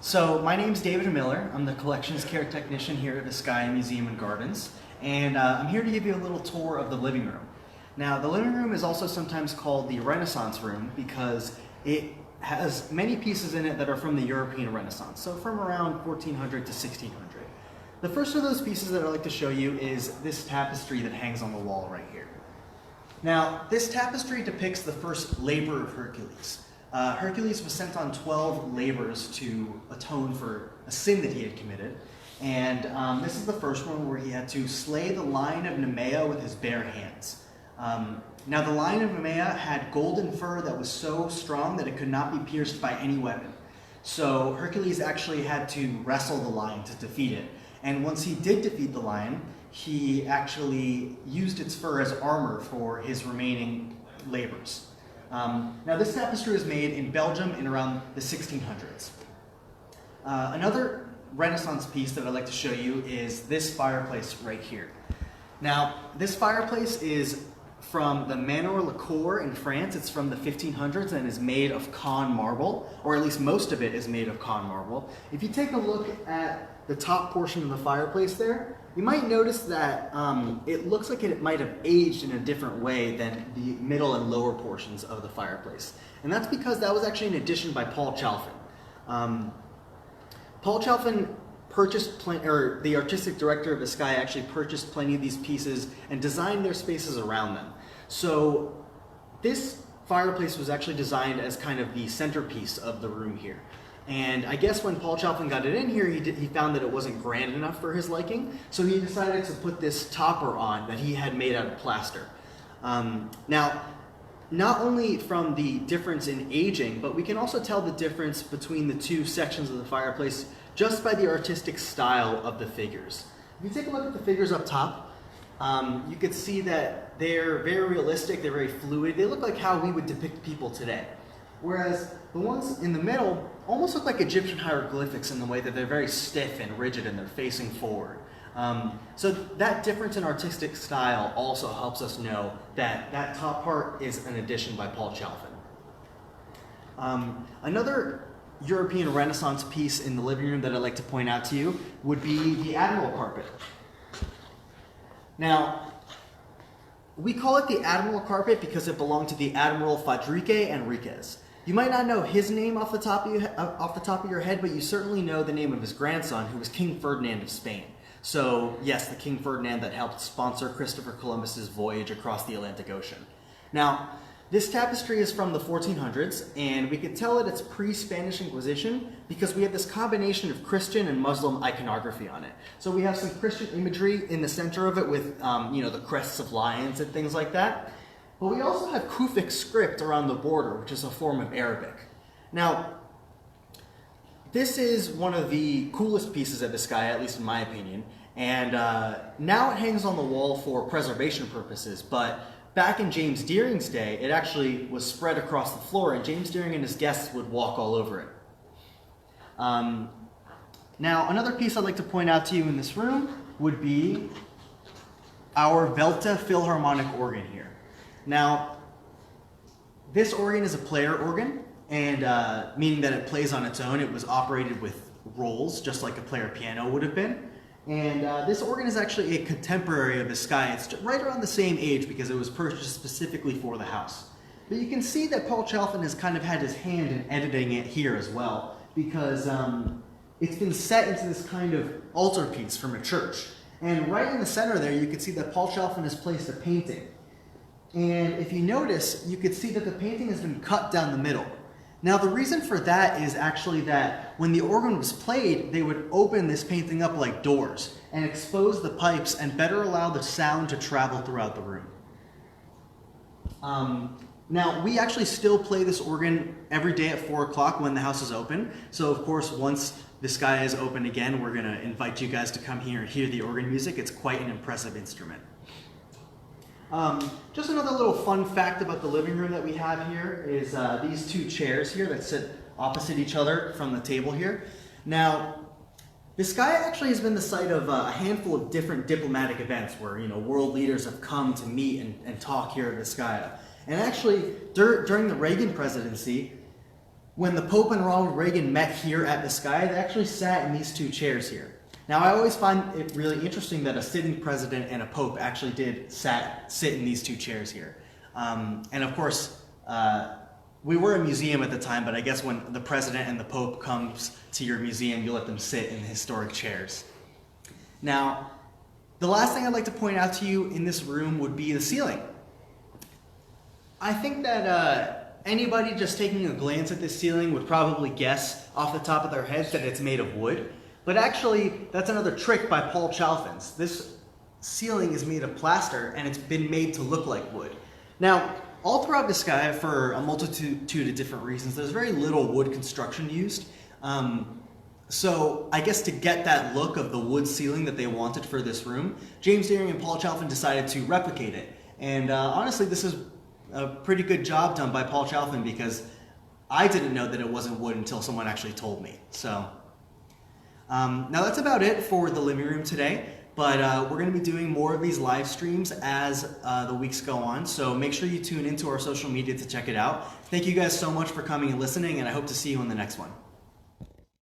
So my name's David Miller. I'm the collections care technician here at VizcayaMuseum and Gardens, and I'm here to give you a little tour of the living room. Now, the living room is also sometimes called the Renaissance room because it has many pieces in it that are from the European Renaissance, so from around 1400 to 1600. The first of those pieces that I'd like to show you is this tapestry that hangs on the wall right here. Now, this tapestry depicts the first labor of Hercules. Hercules was sent on 12 labors to atone for a sin that he had committed. And this is the first one where he had to slay the lion of Nemea with his bare hands. Now the lion of Nemea had golden fur that was so strong that it could not be pierced by any weapon. So Hercules actually had to wrestle the lion to defeat it. And once he did defeat the lion, he actually used its fur as armor for his remaining labors. Now this tapestry was made in Belgium in around the 1600s. Another Renaissance piece that I'd like to show you is this fireplace right here. Now this fireplace is from the Manoir La Cour in France. It's from the 1500s and is made of Caen marble, or at least most of it is made of Caen marble. If you take a look at the top portion of the fireplace there, you might notice that it looks like it might have aged in a different way than the middle and lower portions of the fireplace. And that's because that was actually an addition by Paul Chalfin. Paul Chalfin purchased, the artistic director of Vizcaya actually purchased plenty of these pieces and designed their spaces around them. So this fireplace was actually designed as kind of the centerpiece of the room here. And I guess when Paul Chalfin got it in here, he found that it wasn't grand enough for his liking, so he decided to put this topper on that he had made out of plaster. Now, not only from the difference in aging, but we can also tell the difference between the two sections of the fireplace just by the artistic style of the figures. If you take a look at the figures up top, you could see that they're very realistic, they're very fluid, they look like how we would depict people today. Whereas the ones in the middle almost look like Egyptian hieroglyphics in the way that they're very stiff and rigid and they're facing forward. So that difference in artistic style also helps us know that that top part is an addition by Paul Chalfin. Another European Renaissance piece in the living room that I'd like to point out to you would be the Admiral Carpet. Now, we call it the Admiral Carpet because it belonged to the Admiral Fadrique Enriquez. You might not know his name off the top of your head, but you certainly know the name of his grandson, who was King Ferdinand of Spain. So yes, the King Ferdinand that helped sponsor Christopher Columbus's voyage across the Atlantic Ocean. Now, this tapestry is from the 1400s, and we could tell it it's pre-Spanish Inquisition because we have this combination of Christian and Muslim iconography on it. So we have some Christian imagery in the center of it with, the crests of lions and things like that. But we also have Kufic script around the border, which is a form of Arabic. Now, this is one of the coolest pieces at Vizcaya, at least in my opinion, and now it hangs on the wall for preservation purposes, but back in James Deering's day, it actually was spread across the floor, and James Deering and his guests would walk all over it. Now, another piece I'd like to point out to you in this room would be our Velta Philharmonic organ here. Now, this organ is a player organ, and meaning that it plays on its own. It was operated with rolls, just like a player piano would have been. And this organ is actually a contemporary of Vizcaya. It's right around the same age because it was purchased specifically for the house. But you can see that Paul Chalfin has kind of had his hand in editing it here as well, because it's been set into this kind of altarpiece from a church. And right in the center there, you can see that Paul Chalfin has placed a painting. And if you notice, you could see that the painting has been cut down the middle. Now the reason for that is actually that when the organ was played, they would open this painting up like doors and expose the pipes and better allow the sound to travel throughout the room. Now we actually still play this organ every day at 4 o'clock when the house is open. So of course, once Vizcaya is open again, we're gonna invite you guys to come here and hear the organ music. It's quite an impressive instrument. Just another little fun fact about the living room that we have here is these two chairs here that sit opposite each other from the table here. Now, Vizcaya actually has been the site of a handful of different diplomatic events where world leaders have come to meet and talk here at Vizcaya. And actually, during the Reagan presidency, when the Pope and Ronald Reagan met here at Vizcaya, they actually sat in these two chairs here. Now, I always find it really interesting that a sitting president and a pope actually did sit in these two chairs here. And of course, we were a museum at the time, but I guess when the president and the pope comes to your museum, you let them sit in historic chairs. Now, the last thing I'd like to point out to you in this room would be the ceiling. I think that anybody just taking a glance at this ceiling would probably guess off the top of their heads that it's made of wood. But actually, that's another trick by Paul Chalfants. This ceiling is made of plaster, and it's been made to look like wood. Now, all throughout Vizcaya, for a multitude of different reasons, there's very little wood construction used. So I guess to get that look of the wood ceiling that they wanted for this room, James Deering and Paul Chalfant decided to replicate it. And honestly, this is a pretty good job done by Paul Chalfant, because I didn't know that it wasn't wood until someone actually told me. So now that's about it for the living room today, but we're going to be doing more of these live streams as the weeks go on, so make sure you tune into our social media to check it out. Thank you guys so much for coming and listening, and I hope to see you in the next one.